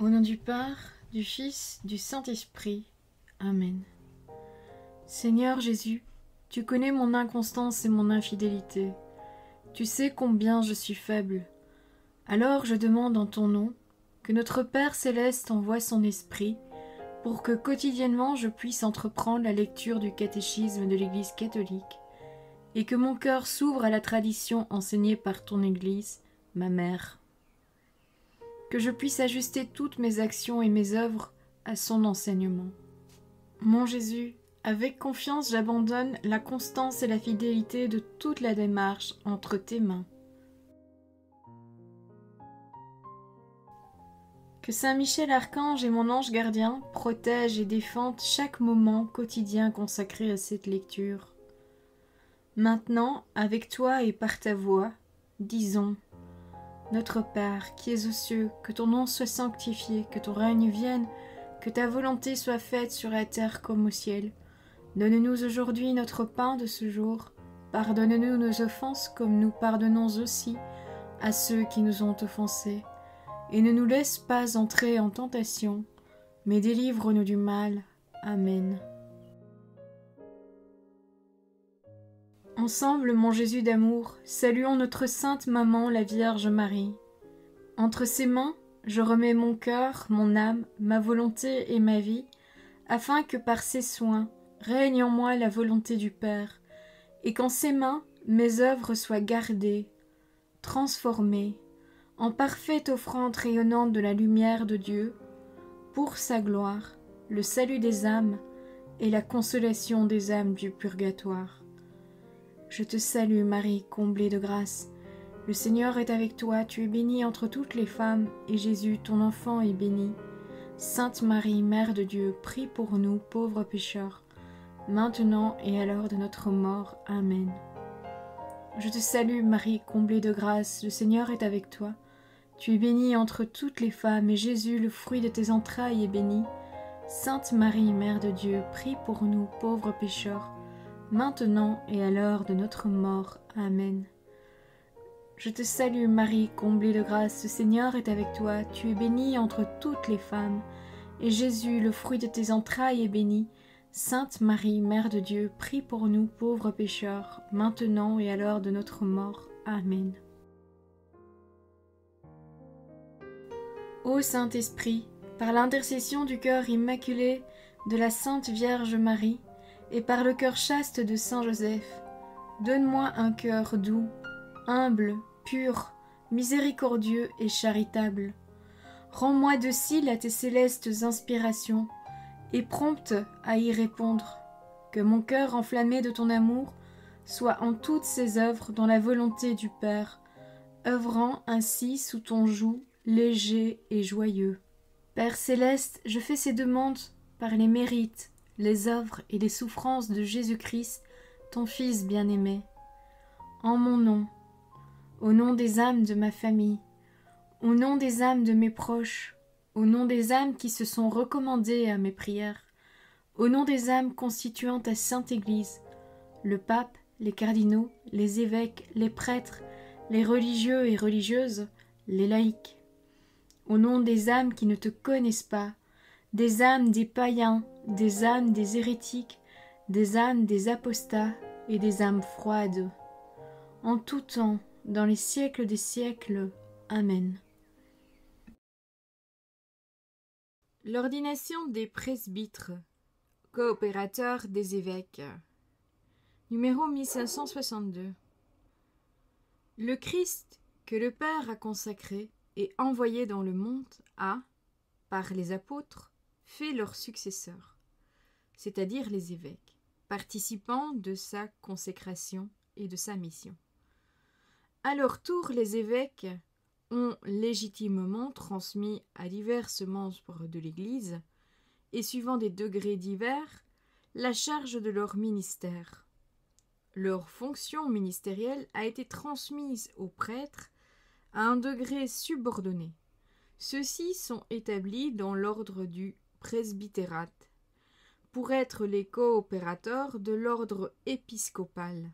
Au nom du Père, du Fils, du Saint-Esprit. Amen. Seigneur Jésus, tu connais mon inconstance et mon infidélité. Tu sais combien je suis faible. Alors je demande en ton nom que notre Père céleste envoie son Esprit pour que quotidiennement je puisse entreprendre la lecture du catéchisme de l'Église catholique et que mon cœur s'ouvre à la tradition enseignée par ton Église, ma mère. Que je puisse ajuster toutes mes actions et mes œuvres à son enseignement. Mon Jésus, avec confiance j'abandonne la constance et la fidélité de toute la démarche entre tes mains. Que Saint Michel Archange et mon ange gardien protègent et défendent chaque moment quotidien consacré à cette lecture. Maintenant, avec toi et par ta voix, disons: Notre Père, qui es aux cieux, que ton nom soit sanctifié, que ton règne vienne, que ta volonté soit faite sur la terre comme au ciel. Donne-nous aujourd'hui notre pain de ce jour. Pardonne-nous nos offenses comme nous pardonnons aussi à ceux qui nous ont offensés. Et ne nous laisse pas entrer en tentation, mais délivre-nous du mal. Amen. Ensemble, mon Jésus d'amour, saluons notre sainte maman, la Vierge Marie. Entre ses mains, je remets mon cœur, mon âme, ma volonté et ma vie, afin que par ses soins règne en moi la volonté du Père, et qu'en ses mains mes œuvres soient gardées, transformées, en parfaite offrande rayonnante de la lumière de Dieu, pour sa gloire, le salut des âmes et la consolation des âmes du purgatoire. Je te salue Marie, comblée de grâce. Le Seigneur est avec toi, tu es bénie entre toutes les femmes, et Jésus, ton enfant, est béni. Sainte Marie, Mère de Dieu, prie pour nous, pauvres pécheurs, maintenant et à l'heure de notre mort. Amen. Je te salue Marie, comblée de grâce, le Seigneur est avec toi. Tu es bénie entre toutes les femmes, et Jésus, le fruit de tes entrailles, est béni. Sainte Marie, Mère de Dieu, prie pour nous, pauvres pécheurs, maintenant et à l'heure de notre mort. Amen. Je te salue Marie, comblée de grâce, le Seigneur est avec toi, tu es bénie entre toutes les femmes, et Jésus, le fruit de tes entrailles, est béni. Sainte Marie, Mère de Dieu, prie pour nous pauvres pécheurs, maintenant et à l'heure de notre mort. Amen. Ô Saint-Esprit, par l'intercession du cœur immaculé de la Sainte Vierge Marie, et par le cœur chaste de Saint Joseph, donne-moi un cœur doux, humble, pur, miséricordieux et charitable. Rends-moi docile à tes célestes inspirations, et prompte à y répondre. Que mon cœur enflammé de ton amour soit en toutes ses œuvres dans la volonté du Père, œuvrant ainsi sous ton joug léger et joyeux. Père céleste, je fais ces demandes par les mérites, les œuvres et les souffrances de Jésus-Christ, ton Fils bien-aimé. En mon nom, au nom des âmes de ma famille, au nom des âmes de mes proches, au nom des âmes qui se sont recommandées à mes prières, au nom des âmes constituant ta Sainte Église, le pape, les cardinaux, les évêques, les prêtres, les religieux et religieuses, les laïcs, au nom des âmes qui ne te connaissent pas, des âmes des païens, des âmes des hérétiques, des âmes des apostats et des âmes froides. En tout temps, dans les siècles des siècles. Amen. L'ordination des presbytres, coopérateurs des évêques. Numéro 1562. Le Christ que le Père a consacré et envoyé dans le monde a, par les apôtres, fait leurs successeurs, c'est-à-dire les évêques, participant de sa consécration et de sa mission. À leur tour, les évêques ont légitimement transmis à divers membres de l'Église, et suivant des degrés divers, la charge de leur ministère. Leur fonction ministérielle a été transmise aux prêtres à un degré subordonné. Ceux-ci sont établis dans l'ordre du presbytérat, pour être les coopérateurs de l'ordre épiscopal,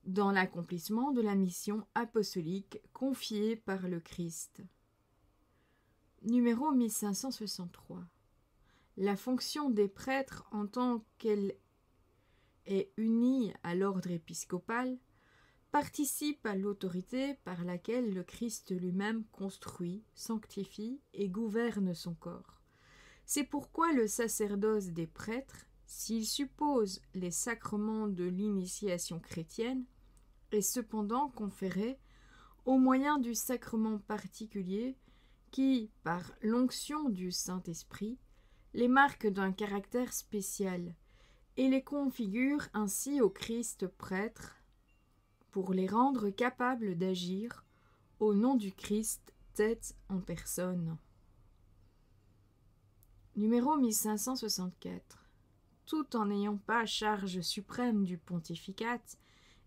dans l'accomplissement de la mission apostolique confiée par le Christ. Numéro 1563. La fonction des prêtres en tant qu'elle est unie à l'ordre épiscopal participe à l'autorité par laquelle le Christ lui-même construit, sanctifie et gouverne son corps. C'est pourquoi le sacerdoce des prêtres, s'il suppose les sacrements de l'initiation chrétienne, est cependant conféré au moyen du sacrement particulier qui, par l'onction du Saint-Esprit, les marque d'un caractère spécial et les configure ainsi au Christ prêtre pour les rendre capables d'agir au nom du Christ tête en personne. Numéro 1564. Tout en n'ayant pas charge suprême du pontificat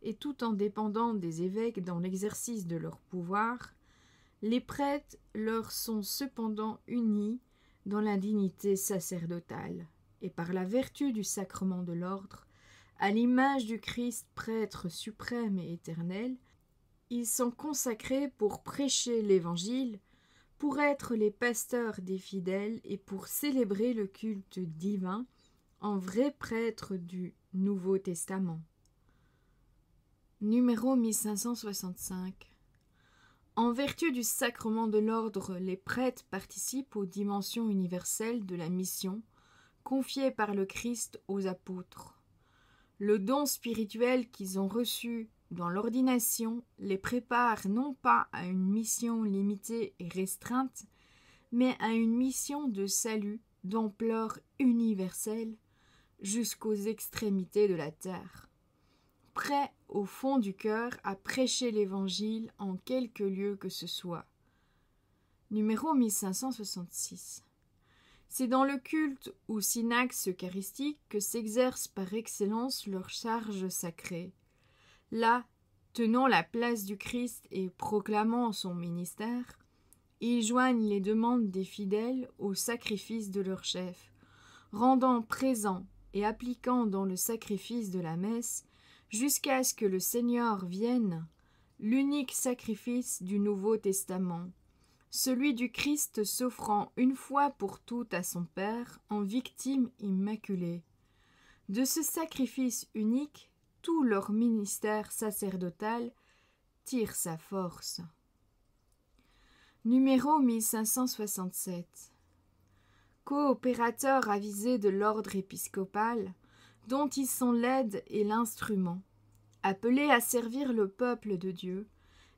et tout en dépendant des évêques dans l'exercice de leur pouvoir, les prêtres leur sont cependant unis dans la dignité sacerdotale, et par la vertu du sacrement de l'ordre, à l'image du Christ prêtre suprême et éternel, ils sont consacrés pour prêcher l'Évangile, pour être les pasteurs des fidèles et pour célébrer le culte divin en vrais prêtres du Nouveau Testament. Numéro 1565. En vertu du sacrement de l'ordre, les prêtres participent aux dimensions universelles de la mission confiée par le Christ aux apôtres. Le don spirituel qu'ils ont reçu dans l'ordination les prépare non pas à une mission limitée et restreinte, mais à une mission de salut d'ampleur universelle jusqu'aux extrémités de la terre. Prêt au fond du cœur à prêcher l'Évangile en quelque lieu que ce soit. Numéro 1566. C'est dans le culte ou synaxe eucharistique que s'exerce par excellence leur charge sacrée. Là, tenant la place du Christ et proclamant son ministère, ils joignent les demandes des fidèles au sacrifice de leur chef, rendant présent et appliquant dans le sacrifice de la messe jusqu'à ce que le Seigneur vienne, l'unique sacrifice du Nouveau Testament, celui du Christ s'offrant une fois pour toutes à son Père en victime immaculée. De ce sacrifice unique, tout leur ministère sacerdotal tire sa force. Numéro 1567. Coopérateurs avisés de l'ordre épiscopal, dont ils sont l'aide et l'instrument. Appelés à servir le peuple de Dieu,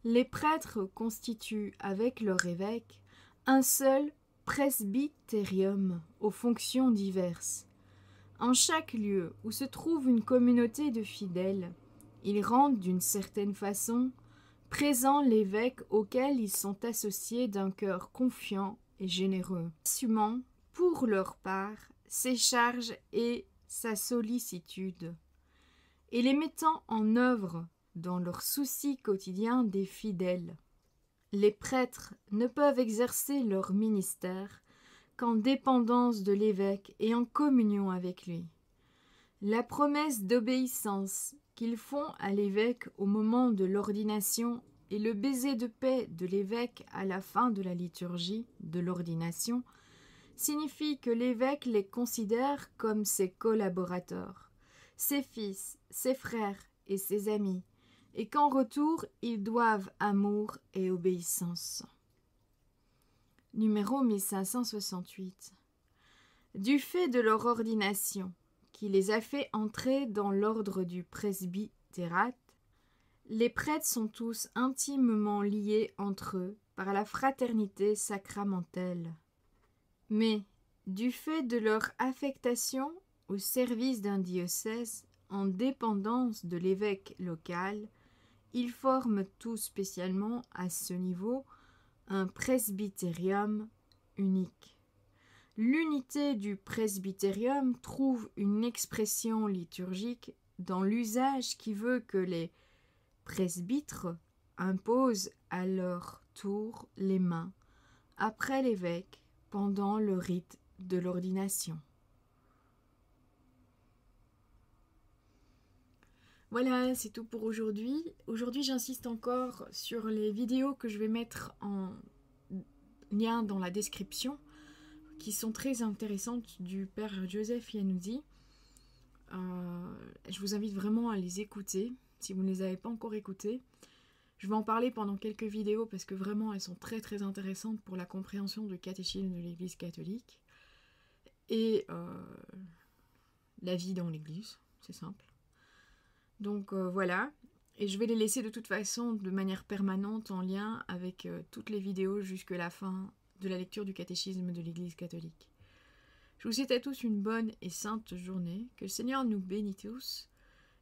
les prêtres constituent, avec leur évêque, un seul presbytérium aux fonctions diverses. En chaque lieu où se trouve une communauté de fidèles, ils rendent d'une certaine façon présent l'évêque auquel ils sont associés d'un cœur confiant et généreux, assumant, pour leur part, ses charges et sa sollicitude, et les mettant en œuvre dans leur souci quotidien des fidèles. Les prêtres ne peuvent exercer leur ministère qu'en dépendance de l'évêque et en communion avec lui. La promesse d'obéissance qu'ils font à l'évêque au moment de l'ordination et le baiser de paix de l'évêque à la fin de la liturgie de l'ordination signifie que l'évêque les considère comme ses collaborateurs, ses fils, ses frères et ses amis, et qu'en retour, ils doivent amour et obéissance. Numéro 1568. Du fait de leur ordination, qui les a fait entrer dans l'ordre du presbytérat, les prêtres sont tous intimement liés entre eux par la fraternité sacramentelle. Mais, du fait de leur affectation au service d'un diocèse en dépendance de l'évêque local, ils forment tout spécialement à ce niveau un presbytérium unique. L'unité du presbytérium trouve une expression liturgique dans l'usage qui veut que les presbytres imposent à leur tour les mains après l'évêque pendant le rite de l'ordination. Voilà, c'est tout pour aujourd'hui. Aujourd'hui, j'insiste encore sur les vidéos que je vais mettre en liens dans la description qui sont très intéressantes du père Joseph Yanoudi. Je vous invite vraiment à les écouter si vous ne les avez pas encore écoutées. Je vais en parler pendant quelques vidéos parce que vraiment elles sont très très intéressantes pour la compréhension du catéchisme de l'Église catholique et la vie dans l'Église, c'est simple. Donc voilà, et je vais les laisser de toute façon de manière permanente en lien avec toutes les vidéos jusqu'à la fin de la lecture du catéchisme de l'Église catholique. Je vous souhaite à tous une bonne et sainte journée, que le Seigneur nous bénisse tous,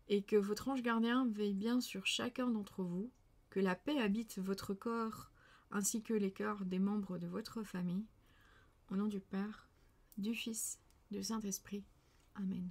et que votre ange gardien veille bien sur chacun d'entre vous, que la paix habite votre corps, ainsi que les cœurs des membres de votre famille. Au nom du Père, du Fils, du Saint-Esprit. Amen.